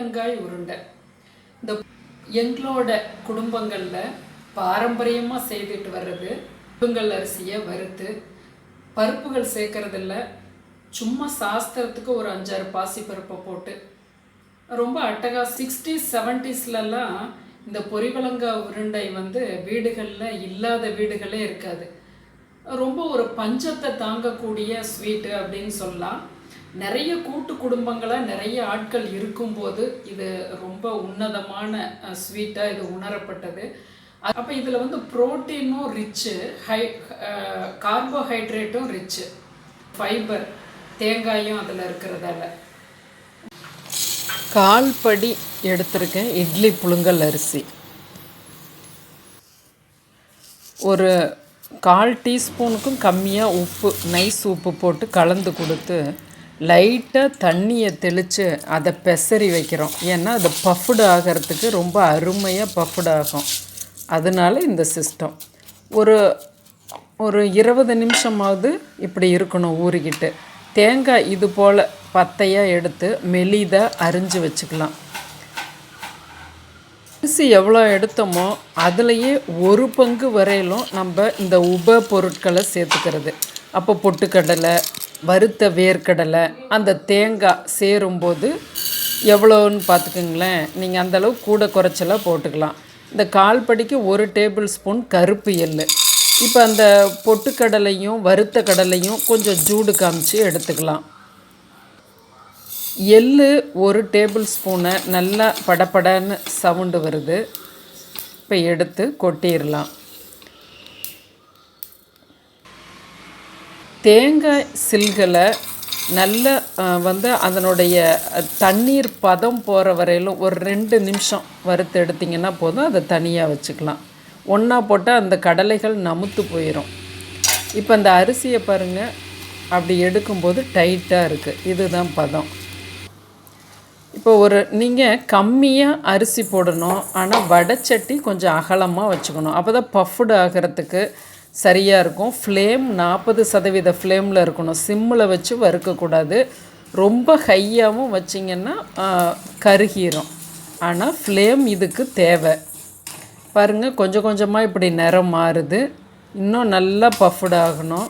பொரிவலங்காய் உருண்டை. இந்த எங்களோட குடும்பங்களில் பாரம்பரியமாக செய்துட்டு வர்றது புழுங்கல் அரிசியை வறுத்து பருப்புகள் சேர்க்கறதில்ல, சும்மா சாஸ்திரத்துக்கு ஒரு 5-6 பாசி பருப்பை போட்டு ரொம்ப அட்டகா 60s 70sலலாம் இந்த பொரிவலங்காய் உருண்டை வீடுகளில் இல்லாத வீடுகளே இருக்காது. ரொம்ப ஒரு பஞ்சத்தை தாங்கக்கூடிய ஸ்வீட்டு அப்படின்னு சொல்லலாம். நிறைய கூட்டு குடும்பங்களாக நிறைய ஆட்கள் இருக்கும்போது இது ரொம்ப உன்னதமான ஸ்வீட்டாக இது உணரப்பட்டது. அப்போ இதில் ப்ரோட்டீனும் ரிச்சு, கார்போஹைட்ரேட்டும் ரிச்சு, ஃபைபர், தேங்காயும் அதில் இருக்கிறதால. 1/4 படி எடுத்திருக்கேன் இட்லி புழுங்கல் அரிசி. ஒரு 1/4 டீஸ்பூனுக்கும் கம்மியாக உப்பு, நைஸ் உப்பு போட்டு கலந்து கொடுத்து லைட்டாக தண்ணியை தெளித்து அதை பெசரி வைக்கிறோம். ஏன்னா அது பஃப்டு ஆகிறதுக்கு ரொம்ப அருமையாக பஃப்டு ஆகும். அதனால இந்த சிஸ்டம் ஒரு 20 நிமிஷமாவது இப்படி இருக்கணும் ஊறிக்கிட்டு. தேங்காய் இது போல் பத்தையாக எடுத்து மெலிதாக அரிஞ்சு வச்சுக்கலாம். அரிசி எவ்வளோ எடுத்தோமோ அதுலேயே 1 பங்கு வரையிலும் நம்ம இந்த உப பொருட்களை சேர்த்துக்கிறது. அப்போ பொட்டுக்கடலை, வறுத்த வேர்க்கடலை, அந்த தேங்காய் சேரும்போது எவ்வளோன்னு பார்த்துக்குங்களேன். நீங்கள் அந்தளவு கூட குறைச்சலாக போட்டுக்கலாம். இந்த 1/4 படிக்கு 1 டேபிள் ஸ்பூன் கருப்பு எள். இப்போ அந்த பொட்டுக்கடலையும் வறுத்த கடலையும் கொஞ்சம் ஜூடு காமிச்சு எடுத்துக்கலாம். எள் 1 டேபிள் ஸ்பூனை நல்லா படப்படன்னு சவுண்டு வருது. இப்போ எடுத்து கொட்டிடலாம். தேங்காய் சில்களை நல்லா அதனுடைய தண்ணீர் பதம் போகிற வரையிலும் ஒரு 2 நிமிஷம் வறுத்து எடுத்திங்கன்னா போதும். அதை தனியாக வச்சுக்கலாம். ஒன்றா போட்டால் அந்த கடலைகள் நமுத்து போயிடும். இப்போ அந்த அரிசியை பாருங்கள், அப்படி எடுக்கும்போது டைட்டாக இருக்குது. இதுதான் பதம். இப்போ நீங்கள் கம்மியாக அரிசி போடணும். ஆனால் வடைச்சட்டி கொஞ்சம் அகலமாக வச்சுக்கணும். அப்போ தான் பஃப்டு ஆகிறதுக்கு சரியாக இருக்கும். ஃப்ளேம் 40% ஃப்ளேமில் இருக்கணும். சிம்மில் வச்சு வறுக்கக்கூடாது. ரொம்ப ஹையாகவும் வச்சிங்கன்னா கருகிரும். ஆனால் ஃப்ளேம் இதுக்கு தேவை. பாருங்கள், கொஞ்சம் கொஞ்சமாக இப்படி நிறம் மாறுது. இன்னும் நல்லா பஃப்டு ஆகணும்.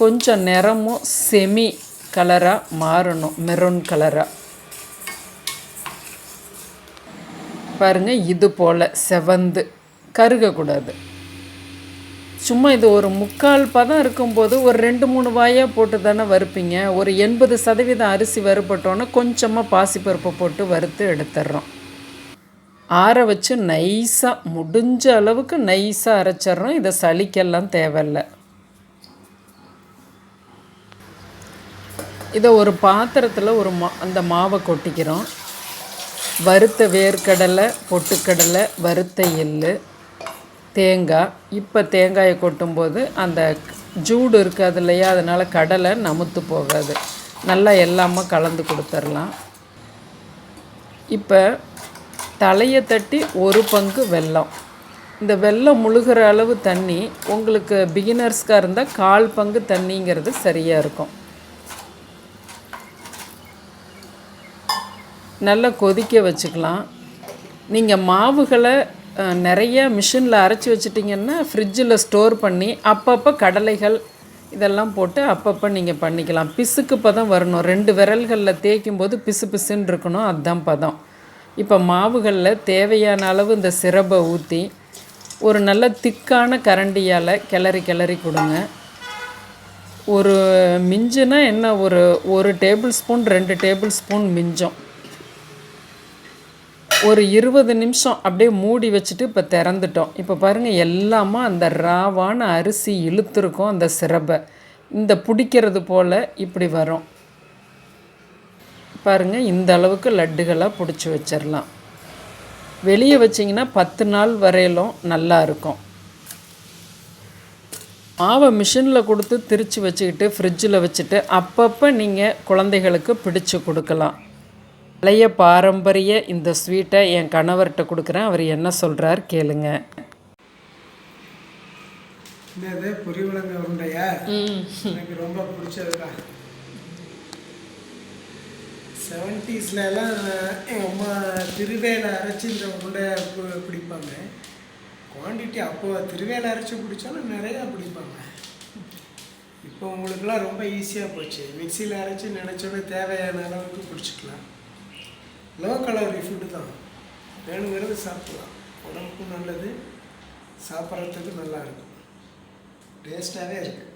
கொஞ்சம் நிறமும் செமி கலராக மாறணும், மெரூன் கலராக. பாருங்கள், இது போல் செவந்து கருகக்கூடாது. சும்மா இது ஒரு 3/4 பதம் இருக்கும்போது ஒரு 2-3 வாயாக போட்டு தானே வறுப்பீங்க. ஒரு 80% அரிசி வறுப்பட்டோன்னே கொஞ்சமாக பாசிப்பருப்பை போட்டு வறுத்து எடுத்துடுறோம். ஆற வச்சு நைஸாக, முடிஞ்ச அளவுக்கு நைஸாக அரைச்சிட்றோம். இதை சலிக்கெல்லாம் தேவையில்லை. இதை ஒரு பாத்திரத்தில் அந்த மாவை கொட்டிக்கிறோம். வறுத்த வேர்க்கடலை, பொட்டுக்கடலை, வறுத்த எள், தேங்காய். இப்போ தேங்காயை கொட்டும்போது அந்த ஜூடு இருக்காது இல்லையா, அதனால் கடலை நமுத்து போகாது. நல்லா எல்லாமே கலந்து கொடுத்துடலாம். இப்போ தலையை தட்டி 1 பங்கு வெல்லம். இந்த வெல்லம் முழுகிற அளவு தண்ணி உங்களுக்கு பிகினர்ஸ்க்காக இருந்தால் 1/4 பங்கு தண்ணிங்கிறது சரியாக இருக்கும். நல்லா கொதிக்க வச்சுக்கலாம். நீங்கள் மாவுகளை நிறைய மிஷினில் அரைச்சி வச்சிட்டிங்கன்னா ஃப்ரிட்ஜில் ஸ்டோர் பண்ணி அப்பப்போ கடலைகள் இதெல்லாம் போட்டு அப்பப்போ நீங்கள் பண்ணிக்கலாம். பிசுக்கு பதம் வரணும். 2 விரல்களில் தேய்க்கும் போது பிசு பிசுன்னு இருக்கணும். அதுதான் பதம். இப்போ மாவுகளில் தேவையான அளவு இந்த சிரப்பை ஊற்றி ஒரு நல்ல திக்கான கரண்டியால் கிளறி கிளறி கொடுங்க. ஒரு மிஞ்சுனா என்ன, ஒரு டேபிள் ஸ்பூன் 2 டேபிள் ஸ்பூன் மிஞ்சம். ஒரு 20 நிமிஷம் அப்படியே மூடி வச்சுட்டு இப்போ திறந்துட்டோம். இப்போ பாருங்கள், எல்லாமே அந்த ராவான அரிசி இழுத்துருக்கும். அந்த சிரப்பை இந்த பிடிக்கிறது போல் இப்படி வரும். பாருங்கள், இந்த அளவுக்கு லட்டுகளாக பிடிச்சி வச்சிடலாம். வெளியே வச்சிங்கன்னா 10 நாள் வரையிலும் நல்லா இருக்கும். மாவை மிஷினில் கொடுத்து திரித்து வச்சுக்கிட்டு ஃப்ரிட்ஜில் வச்சுட்டு அப்பப்போ நீங்கள் குழந்தைகளுக்கு பிடிச்சி கொடுக்கலாம். பழைய பாரம்பரிய இந்த ஸ்வீட்டை என் கணவர்கிட்ட கொடுக்குறேன். அவர் என்ன சொல்கிறார் கேளுங்க. என்னது பொரிவலங்காய் உருண்டையா? எனக்கு ரொம்ப பிடிச்சதுதான். 70ஸ்லாம் எங்கள் அம்மா திருவேலை அரைச்சி இந்த உருண்டை பிடிப்பாங்க. குவான்டிட்டி அப்போ திருவேலை அரைச்சி பிடிச்சாலும் நிறையா பிடிப்பாங்க. இப்போ உங்களுக்குலாம் ரொம்ப ஈஸியாக போச்சு. மிக்சியில் அரைச்சி நினச்சோட தேவையான அளவுக்கு பிடிச்சிக்கலாம். லோ கலோரி ஃபுட்டு தான், வேணுங்கிறது சாப்பிடலாம். உடம்புக்கும் நல்லது, சாப்பிட்றதுக்கு நல்லாயிருக்கும், டேஸ்ட்டாகவே இருக்குது.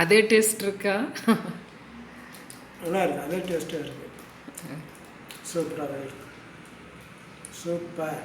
அதே டேஸ்ட் இருக்கா? நல்லா இருக்குது, அதே டேஸ்ட்டாக இருக்குது. சூப்பராக இருக்குது, சூப்பர்.